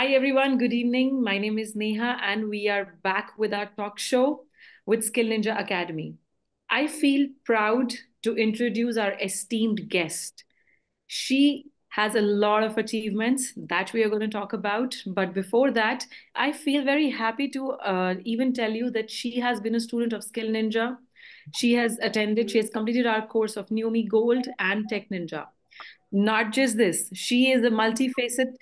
Hi, everyone. Good evening. My name is Neha, and we are back with our talk show with Skill Ninja Academy. I feel proud to introduce our esteemed guest. She has a lot of achievements that we are going to talk about. But before that, I feel very happy to even tell you that she has been a student of Skill Ninja. She has completed our course of Neomi Gold and Tech Ninja. Not just this, she is a multifaceted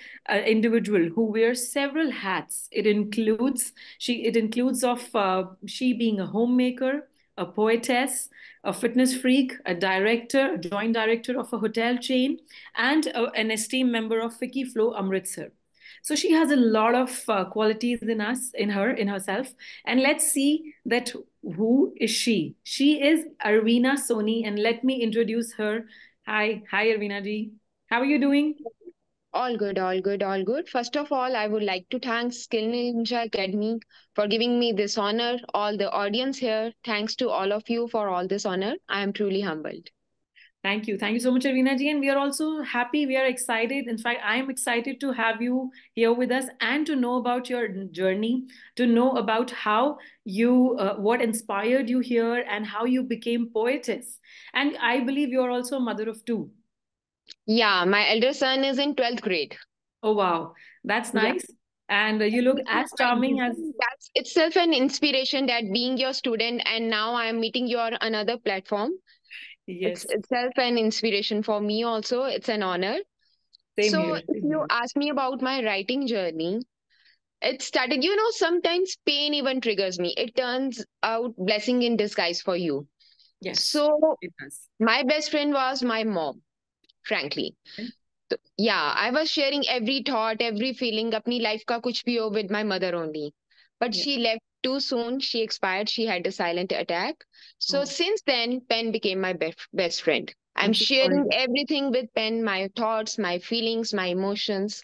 individual who wears several hats. It includes of she being a homemaker, a poetess, a fitness freak, a director, a joint director of a hotel chain, and an esteemed member of Fiki Flow Amritsar. So she has a lot of qualities in herself. And let's see that who is she? She is Arvina Soni, and let me introduce her. Hi, Arvina ji. How are you doing? All good, all good, all good. First of all, I would like to thank Skill Ninja Academy for giving me this honor. All the audience here, thanks to all of you for all this honor. I am truly humbled. Thank you. Thank you so much, Arvina ji. And we are also happy. We are excited. In fact, I am excited to have you here with us and to know about your journey, to know about what inspired you here and how you became poetess. And I believe you're also a mother of two. Yeah, my elder son is in 12th grade. Oh, wow. That's Yeah. nice. And you look This is as my charming as, beginning. That's itself an inspiration that being your student and now I am meeting your another platform. It's yes, itself an inspiration for me also. It's an honor. same So here. if Same you here. ask me about my writing journey, it started, sometimes pain even triggers me. It turns out blessing in disguise for you. Yes, So, it does. my best friend was my mom, frankly. Okay. So, yeah, I was sharing every thought, every feeling, apni life ka kuch bhi ho with my mother only. But Yeah. she left too soon. She expired. She had a silent attack. So, Oh, since then, Pen became my best friend. I'm I'm so sorry. sharing everything with Pen, my thoughts, my feelings, my emotions.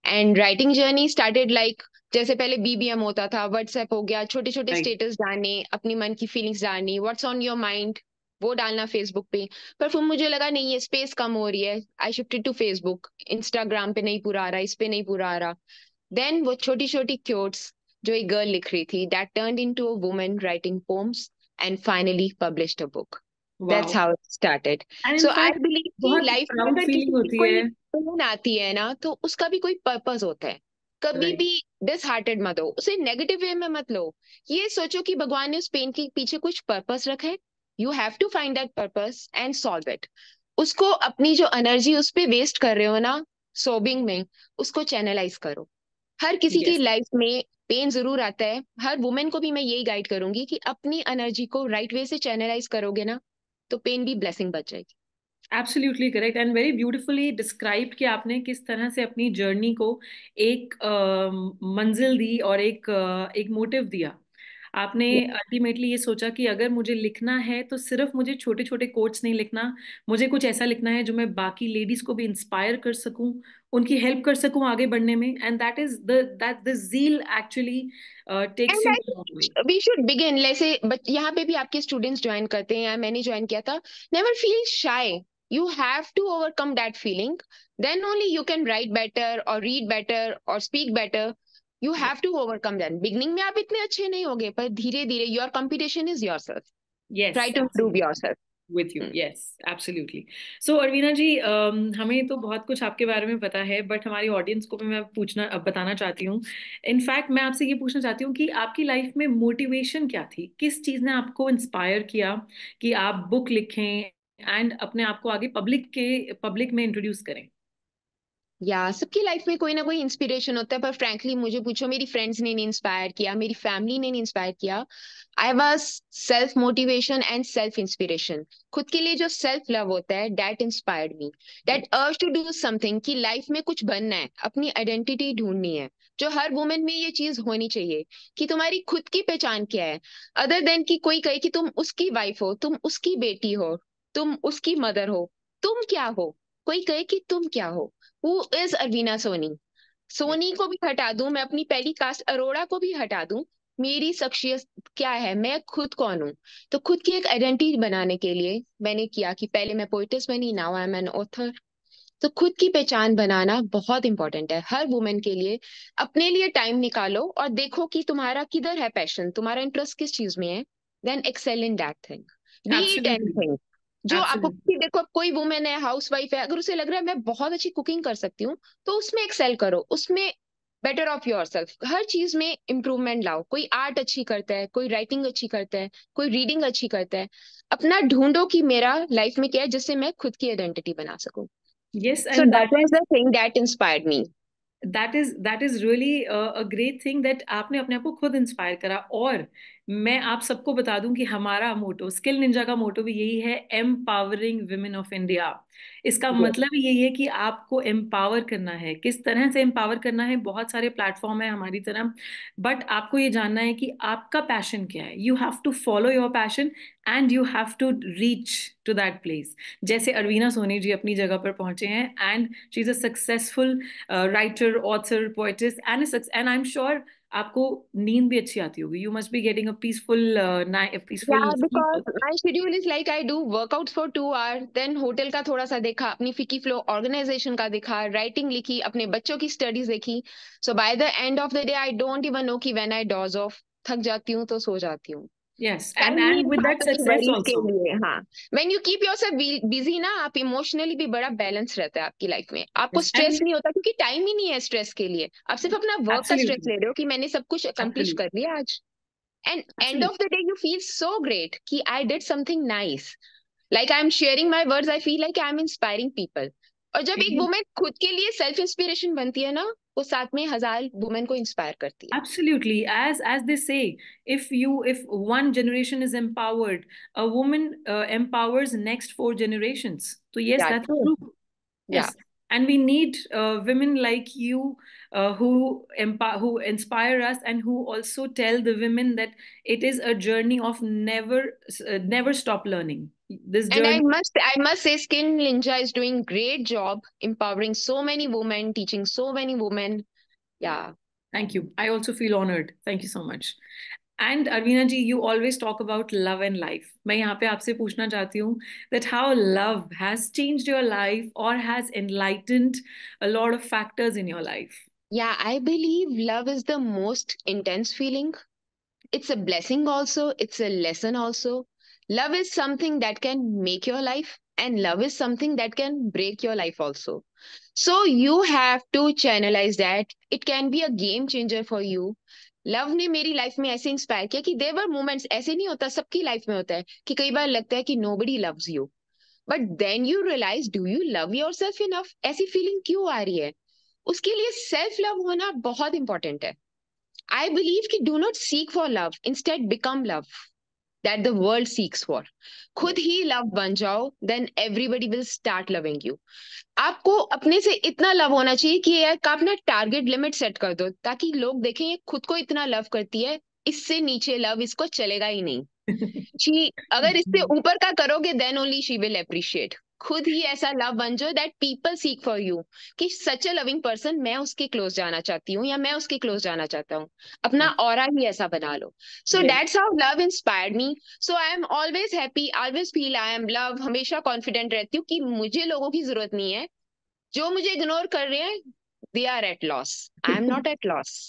And writing journey started like जैसे पहले BBM होता था, WhatsApp हो गया, छोटे छोटे Right. Status डालने, अपनी मन की फीलिंग्स डालनी, व्हाट्स ऑन योर माइंड वो डालना फेसबुक पे। पर फिर मुझे लगा नहीं, ये स्पेस कम हो रही है, I shifted to Facebook. Instagram पे नहीं पूरा आ रहा, इस पे नहीं पूरा आ रहा। देन वो छोटी छोटी क्योट्स जो एक गर्ल लिख रही थी, that turned into a woman writing poems and finally published a book. That's Wow. How it started. And in so I fact, believe कि बहुत लाइफ में प्राउड अगर किसी फीलिंग की होती है. कोई पेन आती है ना, तो उसका भी कोई पर्पस होता है। कभी राइट. भी डिसहार्टेड मत हो, उसे नेगेटिव वे में मत लो। ये सोचो कि भगवान ने उस पेन के पीछे कुछ पर्पस रखा है। You have to find that purpose and solve it. उसको अपनी जो एनर्जी उस पे वेस्ट कर रहे हो ना, सोबिंग में, उसको चैनलाइज करो। हर किसी की यस. लाइफ में पेन जरूर आता है। हर वुमेन को भी मैं यही गाइड करूंगी कि अपनी एनर्जी को राइट वे से चैनलाइज करोगे ना, तो पेन भी ब्लेसिंग बच जाएगी। Absolutely correct and very beautifully describe किया आपने किस तरह से अपनी जर्नी को एक मंजिल दी और एक मोटिव दिया. आपने अल्टीमेटली ये सोचा कि अगर मुझे लिखना है तो सिर्फ मुझे छोटे छोटे कोट्स नहीं लिखना, मुझे कुछ ऐसा लिखना है जो मैं बाकी लेडीज को भी इंस्पायर कर सकूं, उनकी हेल्प कर सकूं आगे बढ़ने में. And that the zeal actually takes and you I long way. Think we should begin जैसे, बट यहाँ पे भी आपके स्टूडेंट्स ज्वाइन करते हैं या मैंने ज्वाइन किया था। Never feel shy. You have to overcome that feeling, then only you can write better और रीड बेटर और speak better. You have to overcome that. Beginning में आप इतने अच्छे नहीं होगे, पर धीरे धीरे your competition is yourself. Yes, try to improve yourself. With you. Yes, absolutely. So Arvina ji, हमें तो बहुत कुछ आपके बारे में पता है, बट हमारी ऑडियंस को भी मैं बताना चाहती हूँ. इनफैक्ट मैं आपसे ये पूछना चाहती हूँ कि आपकी लाइफ में मोटिवेशन क्या थी, किस चीज़ ने आपको इंस्पायर किया कि आप बुक लिखें एंड अपने आप को आगे पब्लिक में इंट्रोड्यूस करें. या सबकी लाइफ में कोई ना कोई इंस्पिरेशन होता है, पर फ्रैंकली मुझे पूछो, मेरी फ्रेंड्स ने नहीं इंस्पायर किया, मेरी फैमिली ने नहीं इंस्पायर किया। I was self motivation and self inspiration. खुद के लिए जो सेल्फ लव होता है, that inspired me. That urge to do something, कि लाइफ में कुछ बनना है, अपनी आइडेंटिटी ढूंढनी है। जो हर वुमेन में ये चीज होनी चाहिए कि तुम्हारी खुद की पहचान क्या है, अदर देन कि कोई कहे कि तुम उसकी वाइफ हो, तुम उसकी बेटी हो, तुम उसकी मदर हो। तुम क्या हो? कोई कहे कि तुम क्या हो। Who is Arvina Soni? सोनी को भी हटा दूं, मैं अपनी पहली कास्ट अरोड़ा को भी हटा दूं, मेरी शख्सियत क्या है, मैं खुद कौन हूं? तो खुद की एक आइडेंटिटी बनाने के लिए मैंने किया कि पहले मैं पोइटिस बनी, now I am an author. तो खुद की पहचान बनाना बहुत इंपॉर्टेंट है हर वुमेन के लिए। अपने लिए टाइम निकालो और देखो कि तुम्हारा किधर है पैशन, तुम्हारा इंटरेस्ट किस चीज में है, then excel in that thing, be it absolutely, anything. जो आपको, एब्सोल्युटली। देखो कोई वुमेन है, हाउस वाइफ है, अगर उसे लग रहा है मैं बहुत अच्छी कुकिंग कर सकती हूँ, तो उसमें एक्सेल करो, उसमें बेटर ऑफ योर सेल्फ, हर चीज में इम्प्रूवमेंट लाओ। कोई आर्ट अच्छी करता है, कोई राइटिंग अच्छी करता है, कोई रीडिंग अच्छी करता है। अपना ढूंढो कि मेरा लाइफ में क्या है जिससे मैं खुद की आइडेंटिटी बना सकूं। Yes, So and that was the thing that inspired me. that is really a great thing that आपने अपने आप को खुद इंस्पायर करा। और मैं आप सबको बता दूं कि हमारा मोटो, स्किल निंजा का मोटो भी यही है, एम्पावरिंग वुमेन ऑफ इंडिया। इसका Yes. मतलब यही है कि आपको एम्पावर करना है। किस तरह से एम्पावर करना है? बहुत सारे प्लेटफॉर्म है हमारी तरह, बट आपको ये जानना है कि आपका पैशन क्या है। You have to follow your passion and you have to reach to that place. जैसे अरवीना सोनी जी अपनी जगह पर पहुंचे हैं, and she is a successful writer, author, poetess and I am sure आपको नींद भी अच्छी आती होगी। You must be getting a peaceful peaceful Yeah, sleep because also. my schedule is like I do workouts for 2 hours, then hotel का थोड़ा सा देखा, अपनी फिकी फ्लो ऑर्गेनाइजेशन का देखा, राइटिंग लिखी, अपने बच्चों की स्टडीज देखी। So by the end of the day I don't even know कि व्हेन आई डोज ऑफ, थक जाती हूँ तो सो जाती हूँ। यस, टाइम नहीं एंड है विद दैट फालतू की सक्सेस वरीज के ऑल्सो। लिए। हाँ, when you keep yourself busy ना, आप इमोशनली भी बड़ा बैलेंस रहता है आपकी लाइफ में, आपको यस, स्ट्रेस एंड नहीं होता क्योंकि टाइम ही नहीं है स्ट्रेस के लिए। आप सिर्फ अपना वर्क का स्ट्रेस एब्सोल्युटली, ले रहे हो कि मैंने सब कुछ अकम्प्लिश एब्सोल्युटली, कर लिया आज। And end of absolutely. The day you feel so great कि I did something nice, like I am sharing my words, I feel like I am inspiring people. और जब एक वुमेन खुद के लिए सेल्फ इंस्पिरेशन बनती है ना, वो साथ में हजार वुमेन को इंस्पायर करती है। Absolutely, as they say, if one generation is empowered, a woman empowers next four generations. So yes, या that's ट्रू। true. या Yes, and we need women like you who inspire us, and who also tell the women that it is a journey of never stop learning. This And journey. I must say, Skin Ninja is doing great job empowering so many women, teaching so many women. Yeah. Thank you. I also feel honored. Thank you so much. And Arvina ji, you always talk about love and life. मैं यहाँ पे आपसे पूछना चाहती हूँ that how love has changed your life or has enlightened a lot of factors in your life. Yeah, I believe love is the most intense feeling. It's a blessing also, it's a lesson also. Love is something that can make your life, and love is something that can break your life also. So you have to channelize that. It can be a game changer for you. Love ने मेरी life में ऐसे inspire किया कि देवर moments, ऐसे नहीं होता, सबकी लाइफ में होता है कि कई बार लगता है कि nobody loves you, but then you realise do you love yourself enough, ऐसी फीलिंग क्यों आ रही है। उसके लिए सेल्फ लव होना बहुत इंपॉर्टेंट है। आई बिलीव कि do not seek for love, instead become love that the world seeks for. खुद Yes. ही लव बन जाओ, then everybody will start loving you. आपको अपने से इतना लव होना चाहिए कि यार आप ना टारगेट लिमिट सेट कर दो, ताकि लोग देखें ये खुद को इतना लव करती है, इससे नीचे लव इसको चलेगा ही नहीं। शी अगर इससे ऊपर का करोगे then only she will appreciate. खुद ही ऐसा लव बन जाओ that people seek for you, कि सच अ लविंग पर्सन, मैं उसके क्लोज जाना चाहती हूँ या मैं उसके क्लोज जाना चाहता हूँ। अपना ऑरा ही ऐसा बना लो। सो Yes. That's how love inspired me. So I am always happy, always feel I am love, हमेशा कॉन्फिडेंट रहती हूँ कि मुझे लोगों की जरूरत नहीं है। जो मुझे इग्नोर कर रहे हैं, they are at loss, I am not at loss.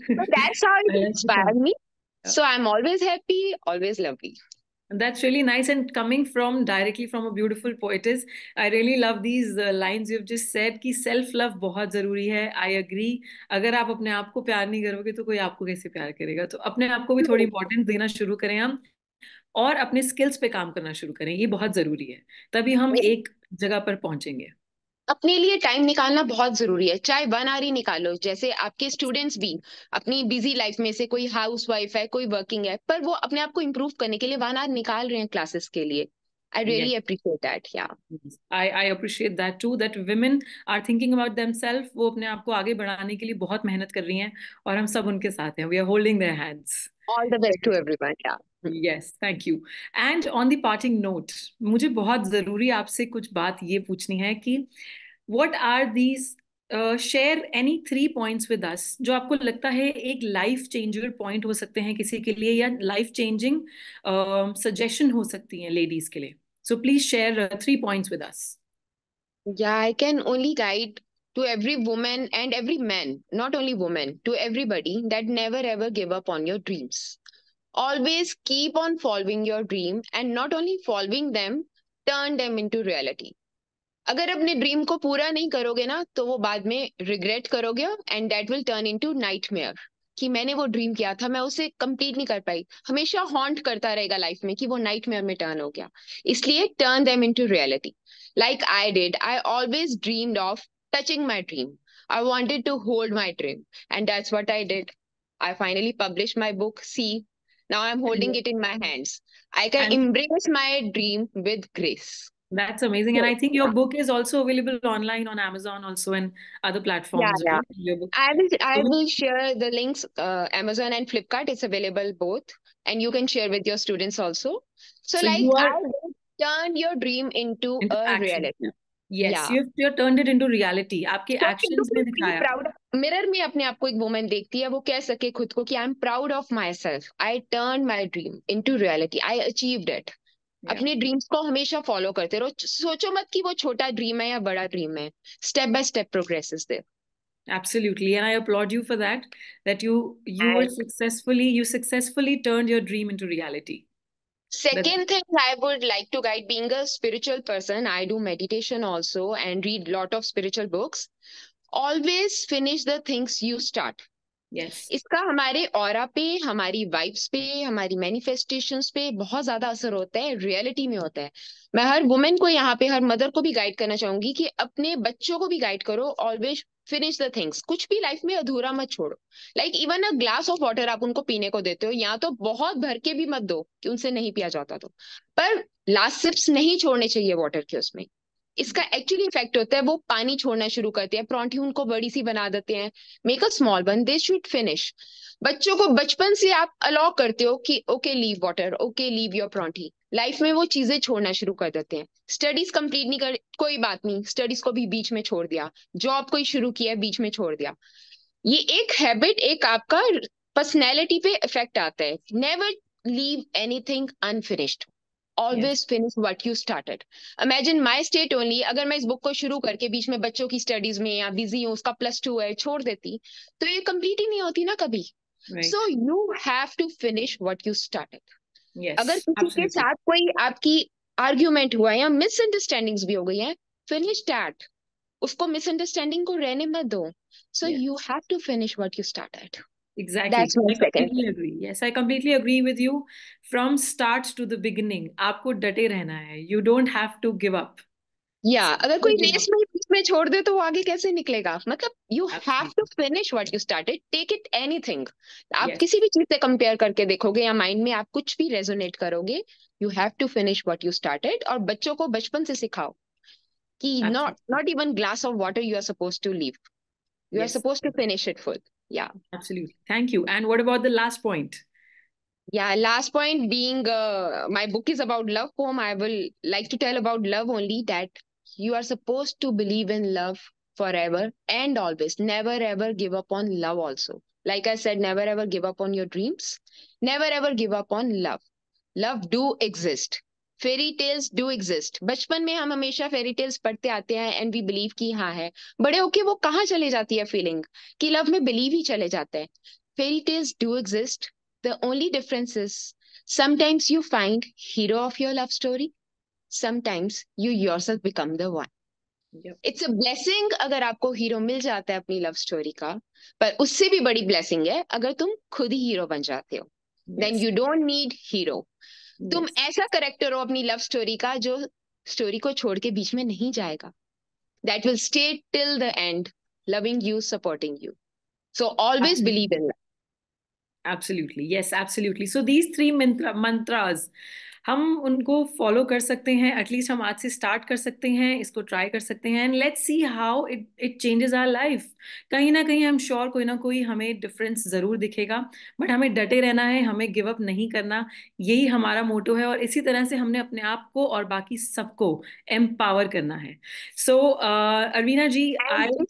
So that's how I it like the inspired concept. me. So I'm always happy, always lovely. That's really nice, and coming from directly from a beautiful poetess, I really love these lines you've just said कि self love बहुत जरूरी है. I agree. अगर आप अपने आप को प्यार नहीं करोगे तो कोई आपको कैसे प्यार करेगा? तो अपने आप को भी थोड़ी इंपॉर्टेंस देना शुरू करें हम, और अपने स्किल्स पे काम करना शुरू करें। ये बहुत जरूरी है, तभी हम एक जगह पर पहुंचेंगे। अपने लिए टाइम निकालना बहुत जरूरी है, चाहे 1 आवर ही निकालो। जैसे आपके स्टूडेंट्स भी अपनी बिजी लाइफ में से, कोई हाउस वाइफ है, कोई वर्किंग है, पर वो अपने आप को इम्प्रूव करने के लिए 1 आवर निकाल रहे हैं क्लासेस के लिए। आई Yes. Really appreciate that. या Yes. I appreciate that too, that women are thinking about themselves. वो अपने आप को आगे बढ़ाने के लिए बहुत मेहनत कर रही हैं, और हम सब उनके साथ हैं. We are holding their hands. All the best to everyone. Yeah Yes, thank you. And on the parting note, मुझे बहुत जरूरी आपसे कुछ बात ये पूछनी है कि what are these share any 3 points with us जो आपको लगता है एक लाइफ चेंजर पॉइंट हो सकते हैं किसी के लिए, या लाइफ चेंजिंग सजेशन हो सकती हैं लेडीज के लिए. So please share 3 points with us. Yeah, I can only guide to every woman and every man, not only woman, to everybody that never ever give up on your dreams. Always keep on following your dream and not only following them, turn them into reality. अगर अपने dream को पूरा नहीं करोगे ना तो वो बाद में रिग्रेट करोगे and that will turn into nightmare कि मैंने वो ड्रीम किया था मैं उसे कंप्लीट नहीं कर पाई हमेशा हॉन्ट करता रहेगा लाइफ में कि वो नाइटमेयर में टर्न हो गया इसलिए turn them into reality like I did I always dreamed of touching my dream I wanted to hold my dream and that's what I did. I finally published my book. See, now I'm holding it in my hands. I can And embrace my dream with grace. that's amazing. And I think your book is also available online on Amazon also and other Yeah, platforms, yeah. right? Your book. I will share the links, Amazon and Flipkart. It's available both, and you can share with your students also. So, So like, you I are will turn your dream into into a action. reality. Yes, Yeah. you've turned it into reality. आपके So, you actions ने can be दिखाया. proud. Mirror में अपने आप को एक woman देखती है वो कह सके खुद को कि I am proud of my self I turn my dream into reality I achieved it. Yeah, अपने ड्रीम्स को हमेशा फॉलो करते रहो सोचो मत कि वो छोटा ड्रीम है या बड़ा ड्रीम है step by step progress is absolutely. And I applaud you for that, that there. you successfully turned your dream into reality. That's Second thing I would like to guide, being a spiritual person, I do meditation also and read lot of spiritual books. Always finish the things you start. yes. इसका हमारे aura पे हमारी vibes पे हमारी manifestations पे बहुत ज्यादा असर होता है रियलिटी में होता है. मैं हर वुमेन को यहाँ पे हर मदर को भी गाइड करना चाहूंगी कि अपने बच्चों को भी गाइड करो ऑलवेज फिनिश द थिंग्स कुछ भी लाइफ में अधूरा मत छोड़ो like even a glass of water आप उनको पीने को देते हो या तो बहुत भर के भी मत दो कि उनसे नहीं पिया जाता तो पर लास्ट सिप्स नहीं छोड़ने चाहिए वाटर के उसमें इसका एक्चुअली इफेक्ट होता है वो पानी छोड़ना शुरू करते हैं प्रॉन्टी उनको बड़ी सी बना देते हैं make a small one they should finish. बच्चों को बचपन से आप अलाउ करते हो कि okay leave water okay leave your प्रॉन्टी लाइफ में वो चीजें छोड़ना शुरू कर देते हैं. स्टडीज कंप्लीट नहीं कर कोई बात नहीं स्टडीज को भी बीच में छोड़ दिया जॉब कोई शुरू किया बीच में छोड़ दिया ये एक हैबिट एक आपका पर्सनैलिटी पे इफेक्ट आता है. Never leave anything unfinished. Yes, always finish what you started. Imagine my state only अगर मैं इस बुक को शुरू करके बीच में बच्चों की स्टडीज में या बिजी हूँ उसका +2 है छोड़ देती तो ये कंप्लीट ही नहीं होती ना कभी. right. So you have to finish what you started. अगर Yes, किसी के absolutely. साथ कोई आपकी आर्ग्यूमेंट हुआ है या मिसअंडरस्टैंडिंग्स भी हो गई है फिनिश दैट. उसको मिसअंडरस्टैंडिंग को रहने मत दो. So Yes. You have to finish what you started. Exactly. That's my I second. completely agree. Yes, I completely agree with you. From start to the beginning, आपको डटे रहना है. You don't have to give up. या So अगर never कोई give race up. में बीच में छोड़ दे तो वो आगे कैसे निकलेगा मतलब you have to Absolutely. Finish what you started take it anything. आप Yes, किसी भी चीज से कंपेयर करके देखोगे या माइंड में आप कुछ भी रेजोनेट करोगे you have to finish what you started. और बच्चों को बचपन से सिखाओ कि not absolutely. Not even glass of water you are suppose to leave you are Yes, suppose to finish it full. Yeah. absolutely. Thank you. And what about the last point? Yeah, last point being my book is about love poem. I will like to tell about love only that you are supposed to believe in love forever and always. Never ever give up on love also. Like I said, never ever give up on your dreams. Never ever give up on love. Love do exist. Fairy tales do exist. बचपन में हम हमेशा fairy tales पढ़ते आते हैं and we believe कि हाँ है. बड़े होके वो कहाँ चले जाती है फीलिंग कि लव में बिलीव ही चले जाते हैं. Fairy tales do exist. The only difference is sometimes you find hero of your love story, sometimes you yourself become the one. Yep. It's a blessing अगर आपको हीरो मिल जाता है अपनी लव स्टोरी का पर उससे भी बड़ी ब्लेसिंग है अगर तुम खुद ही हीरो बन जाते हो. Then Yes. You don't need hero. तुम Yes. ऐसा करेक्टर हो अपनी लव स्टोरी का जो स्टोरी को छोड़ के बीच में नहीं जाएगा. That will stay till the end loving you supporting you. So always believe Absolutely. In. Absolutely. Yes, absolutely. So these three mantras हम उनको फॉलो कर सकते हैं. एटलीस्ट हम आज से स्टार्ट कर सकते हैं, इसको ट्राई कर सकते हैं and let's see how it changes our life. कहीं ना कहीं आई एम श्योर कोई ना कोई हमें डिफरेंस जरूर दिखेगा. बट हमें डटे रहना है, हमें गिव अप नहीं करना. यही हमारा मोटो है और इसी तरह से हमने अपने आप को और बाकी सबको एम्पावर करना है. सो अरवीना जी, And I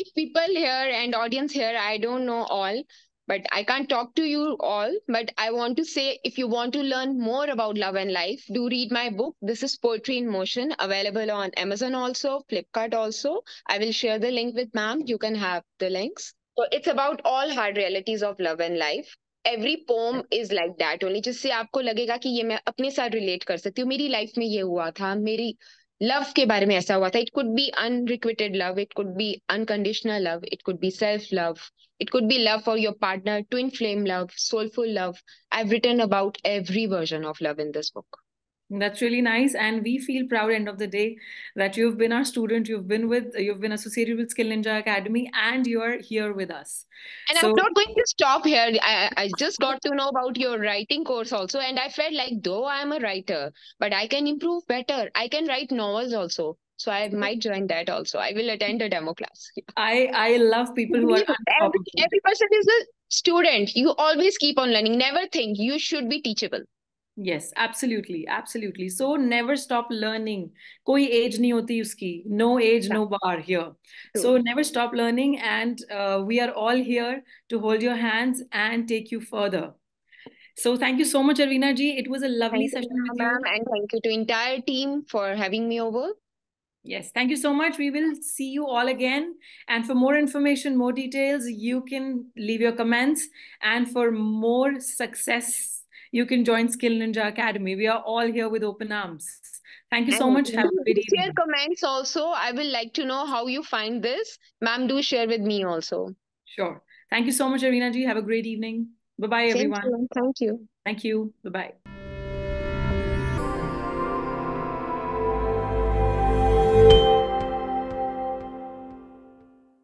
if people here and audience here, I don't know all, But I can't talk to you all. But I want to say, if you want to learn more about love and life, do read my book. This is Poetry in Motion, available on Amazon also, Flipkart also. I will share the link with ma'am. You can have the links. So it's about all hard realities of love and life. Every poem is like that only, जिससे आपको लगेगा कि ये मैं अपने साथ relate कर सकती हूँ, मेरी लाइफ में ये हुआ था, मेरी लव के बारे में ऐसा हुआ था. It could be unrequited love, it could be unconditional love, it could be self love, it could be love for your partner, twin flame love, soulful love. I've written about every version of love in this book. That's really nice, and we feel proud end of the day that you've been our student, you've been associated with Skill Ninja Academy, and you're here with us. And I'm not going to stop here. I just got to know about your writing course also, and I felt like though I'm a writer, but I can improve better. I can write novels also. So I might join that also. I will attend a demo class. I love people who are unstoppable. Every person is a student. You always keep on learning. Never think you should be teachable. Yes, absolutely, absolutely. So never stop learning. कोई age नहीं होती उसकी. No age, no bar here. True. So never stop learning, and we are all here to hold your hands and take you further. So thank you so much, Arveena ji. It was a lovely session with you. Ma'am, and thank you to entire team for having me over. Yes, thank you so much. We will see you all again. And for more information, more details, you can leave your comments. And for more success, you can join Skill Ninja Academy. We are all here with open arms. Thank you so much. Have a great evening. Share comments also. I will like to know how you find this. Ma'am, do share with me also. Sure. Thank you so much, Arveena ji. Have a great evening. Bye-bye, everyone. Thank you. Thank you. Bye-bye.